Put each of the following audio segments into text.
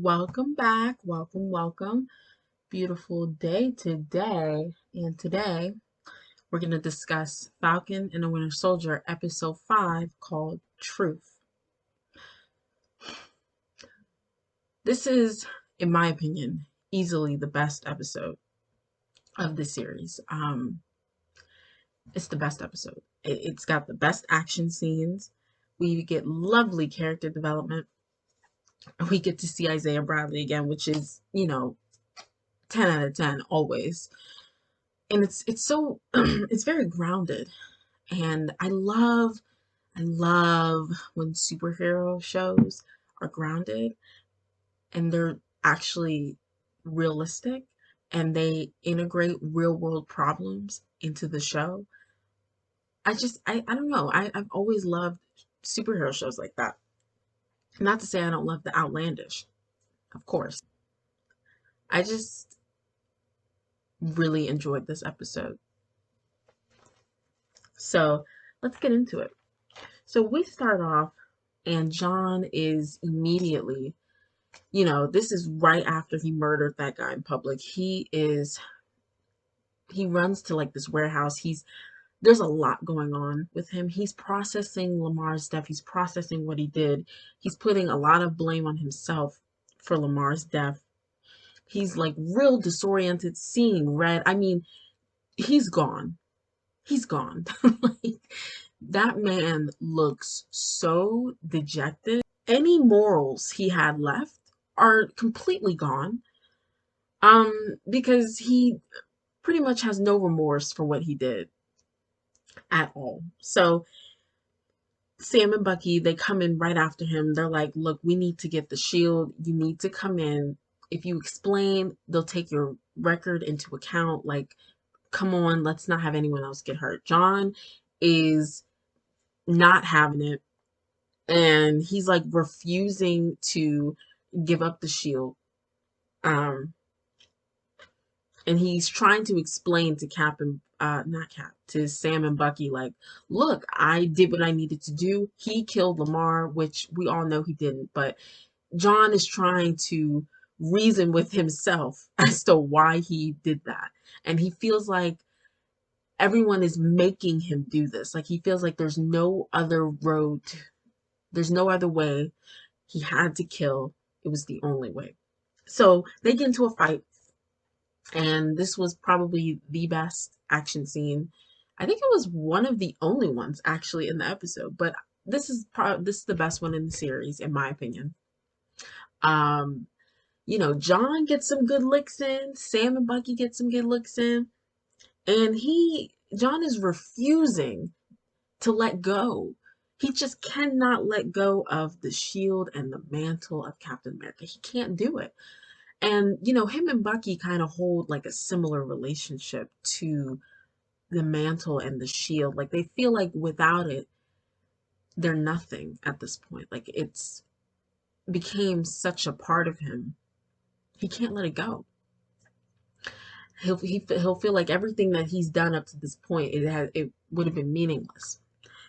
Welcome back. Welcome. Beautiful day today. And today we're going to discuss Falcon and the Winter Soldier, episode 5, called Truth. This is, in my opinion, easily the best episode of the series. It's the best episode. It's got the best action scenes. We get lovely character development. We get to see Isaiah Bradley again, which is, 10 out of 10 always. And it's so it's very grounded. And I love when superhero shows are grounded and they're actually realistic and they integrate real world problems into the show. I don't know. I've always loved superhero shows like that. Not to say I don't love the outlandish, of course. I just really enjoyed this episode. So let's get into it. So we start off, and John is immediately, this is right after he murdered that guy in public. He runs to like this warehouse. There's a lot going on with him. He's processing Lamar's death. He's processing what he did. He's putting a lot of blame on himself for Lamar's death. He's like real disoriented, seeing red. I mean, he's gone. He's gone. Like, that man looks so dejected. Any morals he had left are completely gone. Because he pretty much has no remorse for what he did at all. So Sam and Bucky, they come in right after him. They're like, look, we need to get the shield. You need to come in. If you explain, they'll take your record into account. Like, come on, let's not have anyone else get hurt. John is not having it, and he's like refusing to give up the shield. Um, and he's trying to explain to to Sam and Bucky, like, look, I did what I needed to do. He killed Lamar, which we all know he didn't, but John is trying to reason with himself as to why he did that. And he feels like everyone is making him do this. Like, he feels like there's no other road, there's no other way. He had to kill. It was the only way. So they get into a fight, and this was probably the best action scene. I think it was one of the only ones actually in the episode, but this is the best one in the series in my opinion. Um, John gets some good licks in, Sam and Bucky get some good licks in, and John is refusing to let go. He just cannot let go of the shield and the mantle of Captain America. He can't do it. And, him and Bucky kind of hold like a similar relationship to the mantle and the shield. Like, they feel like without it, they're nothing at this point. Like, it's became such a part of him. He can't let it go. He'll feel like everything that he's done up to this point, it would have been meaningless.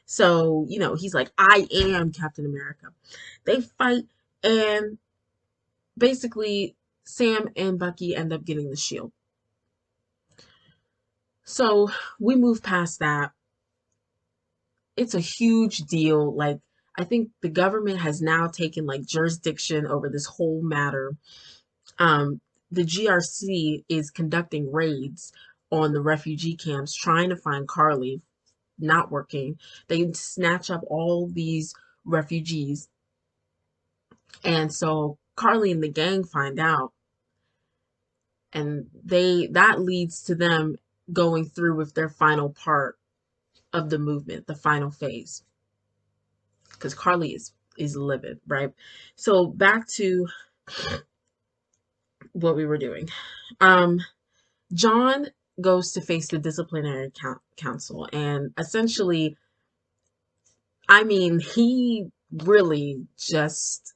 So, he's like, I am Captain America. They fight, and basically Sam and Bucky end up getting the shield. So we move past that. It's a huge deal. Like, I think the government has now taken like jurisdiction over this whole matter. The GRC is conducting raids on the refugee camps, trying to find Carly. Not working. They snatch up all these refugees. And so Carly and the gang find out, and that leads to them going through with their final part of the movement, the final phase. Because Carly is livid, right? So back to what we were doing. John goes to face the disciplinary council, and essentially, I mean, he really just,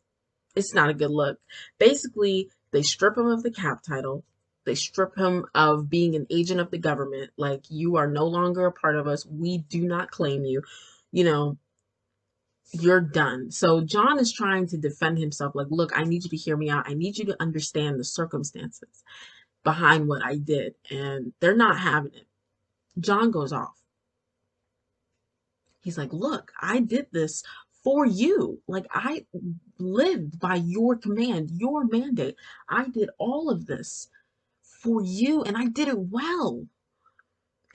it's not a good look. Basically, they strip him of the cap title. They strip him of being an agent of the government. Like, you are no longer a part of us. We do not claim you. You know, You're done. So John is trying to defend himself, like, look, I need you to hear me out. I need you to understand the circumstances behind what I did. And they're not having it. John goes off. He's like, look, I did this for you. Like, I lived by your command, your mandate. I did all of this for you, and I did it well.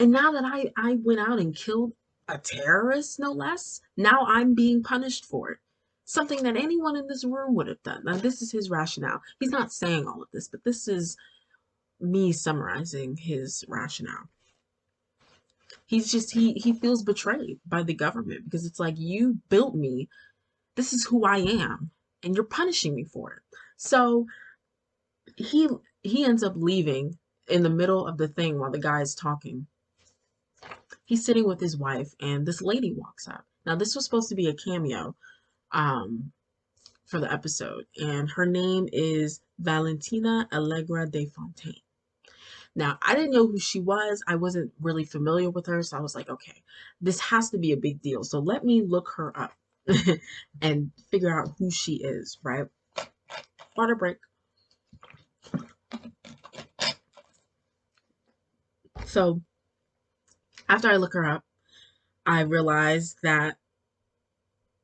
And now that I went out and killed a terrorist, no less, now I'm being punished for it. Something that anyone in this room would have done. Now, this is his rationale. He's not saying all of this, but this is me summarizing his rationale. He feels betrayed by the government because it's like, you built me. This is who I am, and you're punishing me for it. So he he ends up leaving in the middle of the thing while the guy is talking. He's sitting with his wife, and this lady walks up. Now, this was supposed to be a cameo um, for the episode, and her name is Valentina Allegra de Fontaine. Now, I didn't know who she was. I wasn't really familiar with her, so I was like, okay, this has to be a big deal. So let me look her up and figure out who she is, right? Water break. So after I look her up, I realized that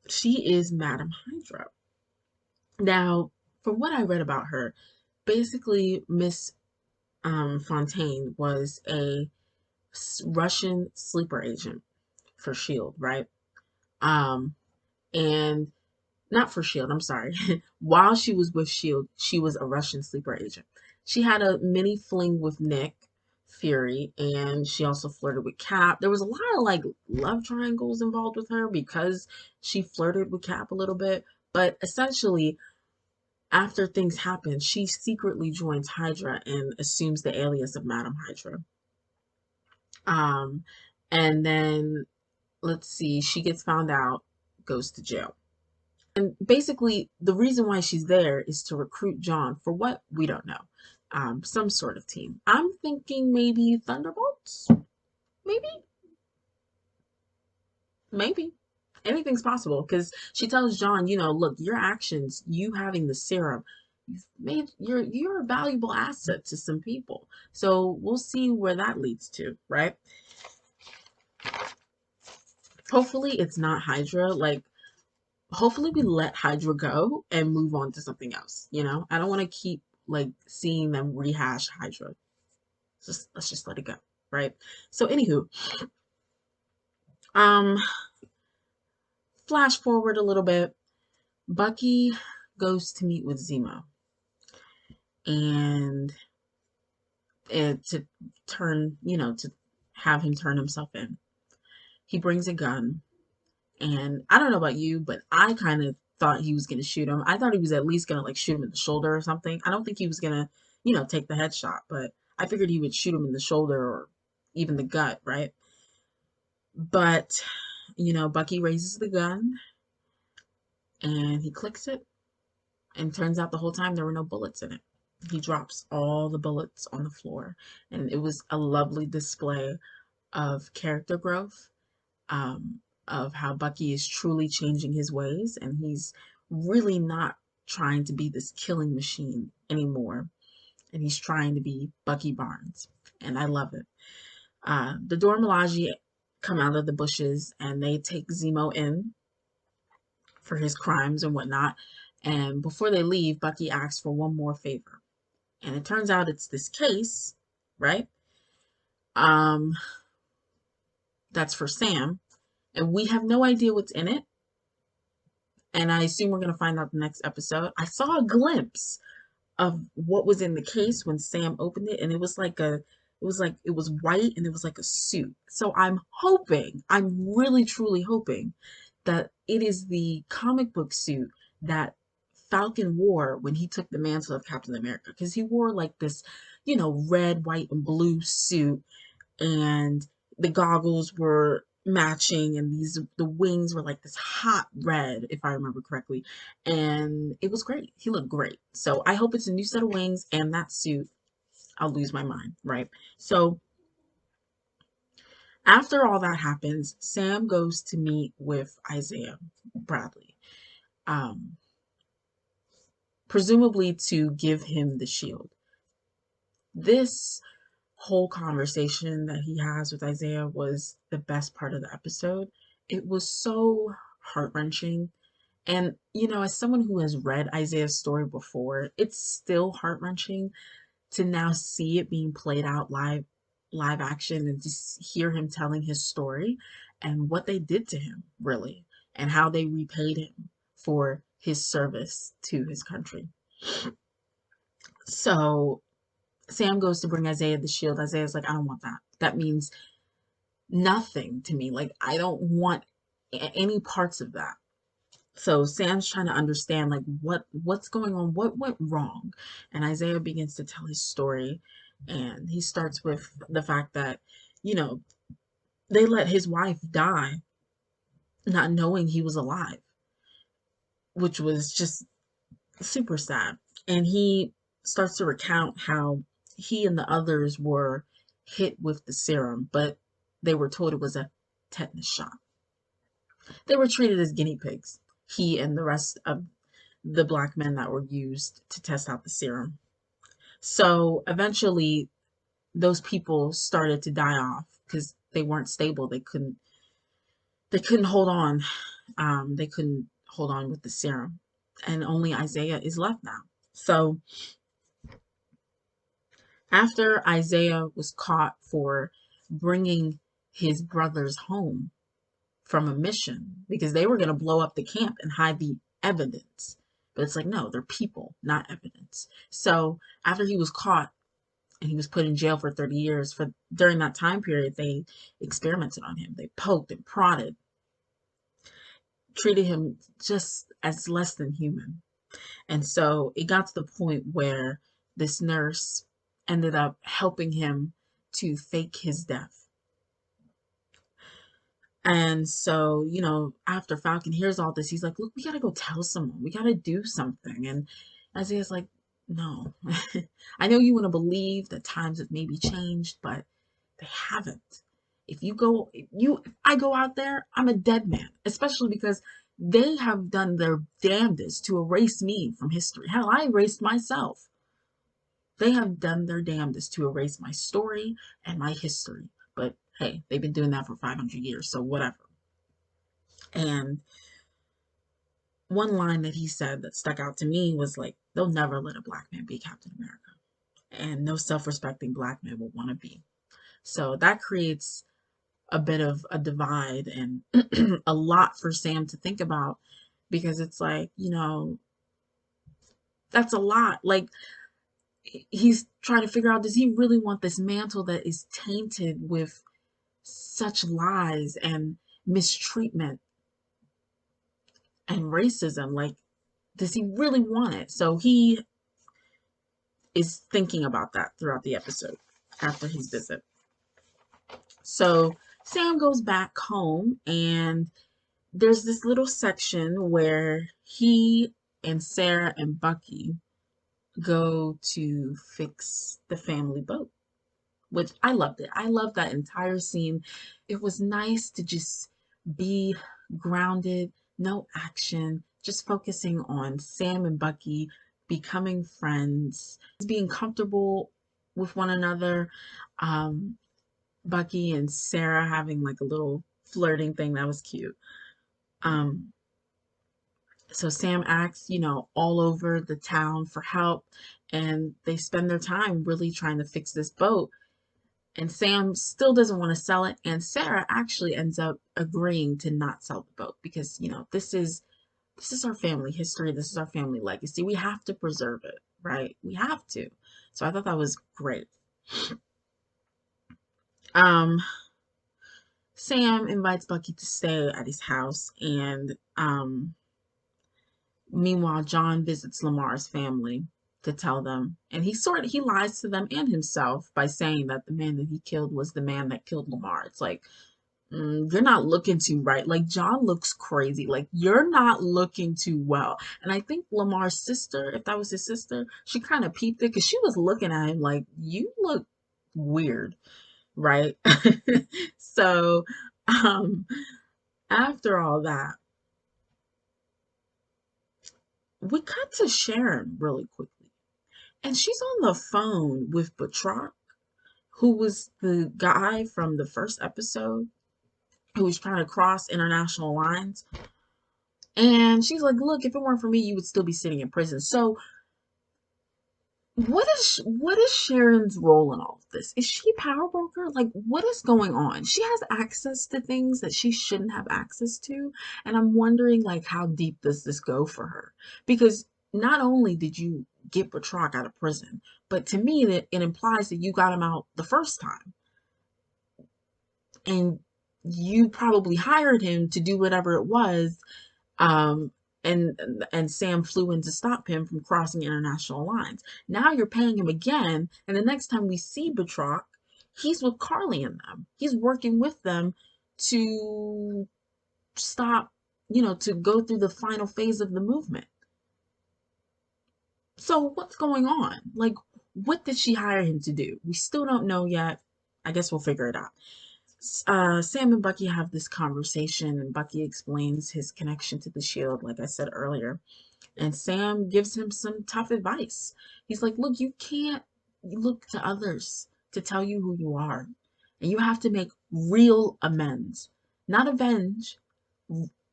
she is Madame Hydra. Now, from what I read about her, basically Miss Fontaine was a Russian sleeper agent for Shield, right? Um, and not for Shield, I'm sorry. While she was with Shield, she was a Russian sleeper agent. She had a mini fling with Nick Fury, and she also flirted with Cap. There was a lot of like love triangles involved with her because she flirted with Cap a little bit. But essentially, after things happen, she secretly joins Hydra and assumes the alias of Madame Hydra. Um, and then let's see, she gets found out, goes to jail. And basically, the reason why she's there is to recruit John for what? We don't know. Some sort of team. I'm thinking maybe Thunderbolts? Maybe? Maybe. Anything's possible because she tells John, look, your actions, you having the serum, you're a valuable asset to some people. So we'll see where that leads to, right? Hopefully it's not Hydra. Like, hopefully we let Hydra go and move on to something else. I don't want to keep like seeing them rehash Hydra. Let's just let it go, right? So anywho, um, flash forward a little bit. Bucky goes to meet with Zemo, and to to have him turn himself in. He brings a gun, and I don't know about you, but I kind of thought he was gonna shoot him. I thought he was at least gonna like shoot him in the shoulder or something. I don't think he was gonna, take the headshot, but I figured he would shoot him in the shoulder or even the gut, right? But Bucky raises the gun and he clicks it, and turns out the whole time there were no bullets in it. He drops all the bullets on the floor, and it was a lovely display of character growth, of how Bucky is truly changing his ways, and he's really not trying to be this killing machine anymore, and he's trying to be Bucky Barnes, and I love it. The Dora Milaje come out of the bushes, and they take Zemo in for his crimes and whatnot. And before they leave, Bucky asks for one more favor. And it turns out it's this case, right? Um, that's for Sam. And we have no idea what's in it. And I assume we're going to find out the next episode. I saw a glimpse of what was in the case when Sam opened it, and it was like it was white, and it was like a suit. So I'm really truly hoping that it is the comic book suit that Falcon wore when he took the mantle of Captain America, because he wore like this, red, white, and blue suit, and the goggles were matching, and the wings were like this hot red, if I remember correctly, and it was great. He looked great. So I hope it's a new set of wings and that suit. I'll lose my mind, right? So After all that happens, Sam goes to meet with Isaiah Bradley, um, presumably to give him the shield. This whole conversation that he has with Isaiah was the best part of the episode. It was so heart wrenching. And, as someone who has read Isaiah's story before, it's still heart wrenching to now see it being played out live action, and just hear him telling his story and what they did to him, really, and how they repaid him for his service to his country. So Sam goes to bring Isaiah the shield. Isaiah's like, I don't want that. That means nothing to me. Like, I don't want any parts of that. So Sam's trying to understand, like, what's going on, what went wrong. And Isaiah begins to tell his story, and he starts with the fact that, you know, they let his wife die not knowing he was alive, which was just super sad. And he starts to recount how he and the others were hit with the serum, but they were told it was a tetanus shot. They were treated as guinea pigs, he and the rest of the black men that were used to test out the serum. So eventually, those people started to die off because they weren't stable. They couldn't hold on. They couldn't hold on with the serum, and only Isaiah is left now. So after Isaiah was caught for bringing his brothers home from a mission, because they were going to blow up the camp and hide the evidence. But it's like, no, they're people, not evidence. So after he was caught and he was put in jail for 30 years, during that time period, they experimented on him. They poked and prodded, treated him just as less than human. And so it got to the point where this nurse ended up helping him to fake his death. And so, after Falcon hears all this, he's like, look, we got to go tell someone. We got to do something. And Isaiah's like, no. I know you want to believe that times have maybe changed, but they haven't. If I go out there, I'm a dead man, especially because they have done their damnedest to erase me from history. Hell, I erased myself. They have done their damnedest to erase my story and my history. But hey, they've been doing that for 500 years, so whatever. And one line that he said that stuck out to me was like, they'll never let a black man be Captain America. And no self-respecting black man will want to be. So that creates a bit of a divide and a lot for Sam to think about, because it's like, that's a lot. Like, he's trying to figure out, does he really want this mantle that is tainted with such lies and mistreatment and racism? Like, does he really want it? So he is thinking about that throughout the episode after his visit. So Sam goes back home, and there's this little section where he and Sarah and Bucky go to fix the family boat, which I loved it. I loved that entire scene. It was nice to just be grounded, no action, just focusing on Sam and Bucky becoming friends, being comfortable with one another. Bucky and Sarah having like a little flirting thing that was cute. Um, so Sam asks, all over the town for help, and they spend their time really trying to fix this boat. And Sam still doesn't want to sell it, and Sarah actually ends up agreeing to not sell the boat because, this is our family history, this is our family legacy. We have to preserve it, right? We have to. So I thought that was great. Sam invites Bucky to stay at his house, and meanwhile, John visits Lamar's family to tell them, and he lies to them and himself by saying that the man that he killed was the man that killed Lamar. It's like, you're not looking too right. Like, John looks crazy. Like, you're not looking too well. And I think Lamar's sister, if that was his sister, she kind of peeped it because she was looking at him like, you look weird. right? So, um, after all that, we cut to Sharon really quickly, and she's on the phone with Batroc, who was the guy from the first episode who was trying to cross international lines. And she's like, "Look, if it weren't for me, you would still be sitting in prison." So, what is Sharon's role in all of this? Is she a power broker? Like, what is going on? She has access to things that she shouldn't have access to, and I'm wondering, like, how deep does this go for her? Because not only did you get Batroc out of prison, but to me, it implies that you got him out the first time, and you probably hired him to do whatever it was. um, and Sam flew in to stop him from crossing international lines. Now you're paying him again, and the next time we see Batroc, he's with Carly and them. He's working with them to stop, to go through the final phase of the movement. So what's going on? Like, what did she hire him to do? We still don't know yet. I guess we'll figure it out. Sam and Bucky have this conversation, and Bucky explains his connection to the Shield, like I said earlier. And Sam gives him some tough advice. He's like, "Look, you can't look to others to tell you who you are. And you have to make real amends, not avenge,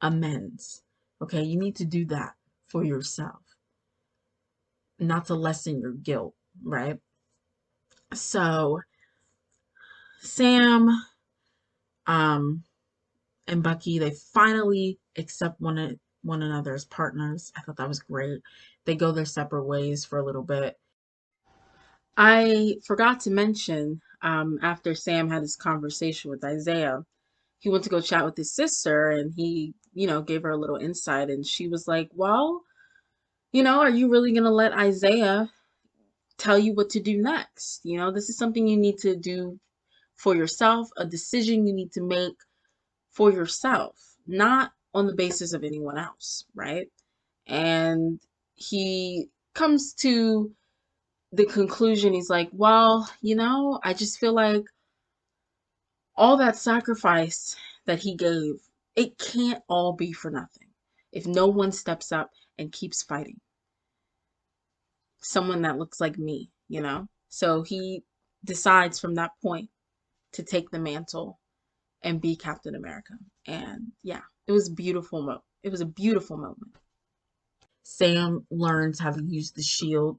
amends. Okay, you need to do that for yourself, not to lessen your guilt, right?" So Sam um, and Bucky, they finally accept one another as partners. I thought that was great. They go their separate ways for a little bit. I forgot to mention, after Sam had his conversation with Isaiah, he went to go chat with his sister, and he, gave her a little insight, and she was like, "Well, are you really going to let Isaiah tell you what to do next? This is something you need to do for yourself, a decision you need to make for yourself, not on the basis of anyone else, right?" And he comes to the conclusion, he's like, "Well, I just feel like all that sacrifice that he gave, it can't all be for nothing if no one steps up and keeps fighting. Someone that looks like me. So he decides from that point to take the mantle and be Captain America. And yeah, it was beautiful. It was a beautiful moment. Sam learns how to use the shield.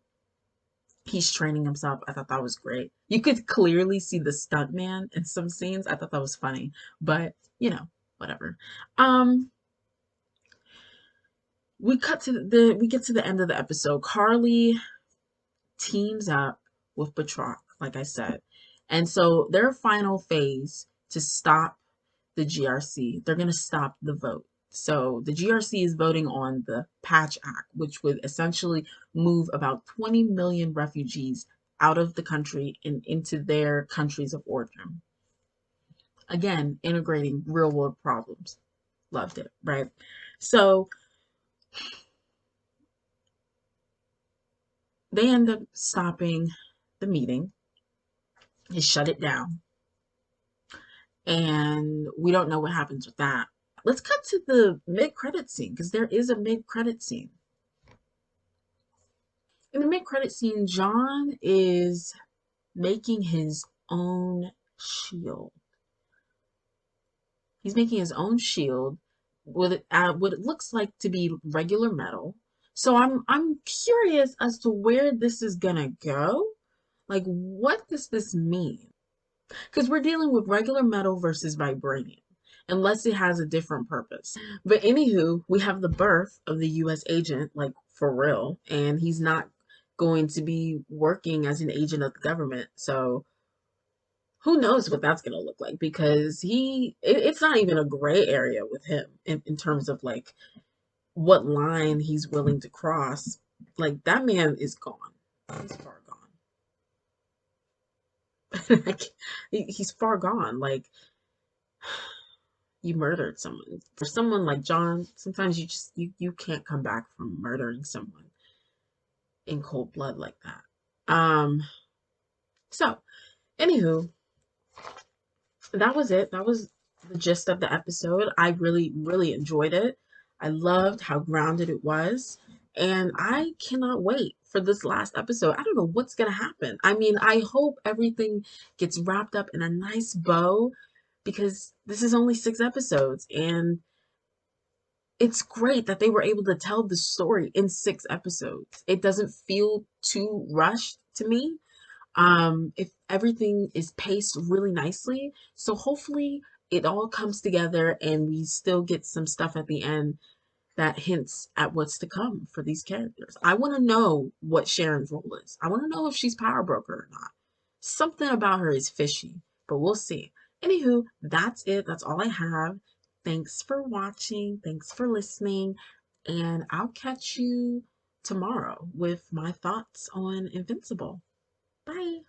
He's training himself. I thought that was great. You could clearly see the stuntman in some scenes. I thought that was funny, but whatever. Um, we get to the end of the episode. Carly teams up with Batroc, like I said, and so their final phase to stop the GRC, they're gonna stop the vote. So the GRC is voting on the Patch Act, which would essentially move about 20 million refugees out of the country and into their countries of origin. Again, integrating real world problems. Loved it, right? So they end up stopping the meeting. They shut it down. And we don't know what happens with that. Let's cut to the mid-credit scene, because there is a mid-credit scene. In the mid-credit scene, John is making his own shield. He's making his own shield with what it looks like to be regular metal. So I'm curious as to where this is gonna go. Like, what does this mean? Because we're dealing with regular metal versus vibranium, unless it has a different purpose. But anywho, we have the birth of the U.S. agent, like for real, and he's not going to be working as an agent of the government. So who knows what that's going to look like, because it's not even a gray area with him in terms of like what line he's willing to cross. Like, that man is gone. He's far gone. Like, he's far gone. Like, you murdered someone. For someone like John, sometimes you can't come back from murdering someone in cold blood like that. So, anywho, that was it. That was the gist of the episode. I really, really enjoyed it. I loved how grounded it was. And I cannot wait for this last episode. I don't know what's going to happen. I mean, I hope everything gets wrapped up in a nice bow because this is only 6 episodes. And it's great that they were able to tell the story in 6 episodes. It doesn't feel too rushed to me. If everything is paced really nicely. So hopefully it all comes together and we still get some stuff at the end that hints at what's to come for these characters. I want to know what Sharon's role is. I want to know if she's power broker or not. Something about her is fishy, but we'll see. Anywho, that's it. That's all I have. Thanks for watching. Thanks for listening. And I'll catch you tomorrow with my thoughts on Invincible. Bye.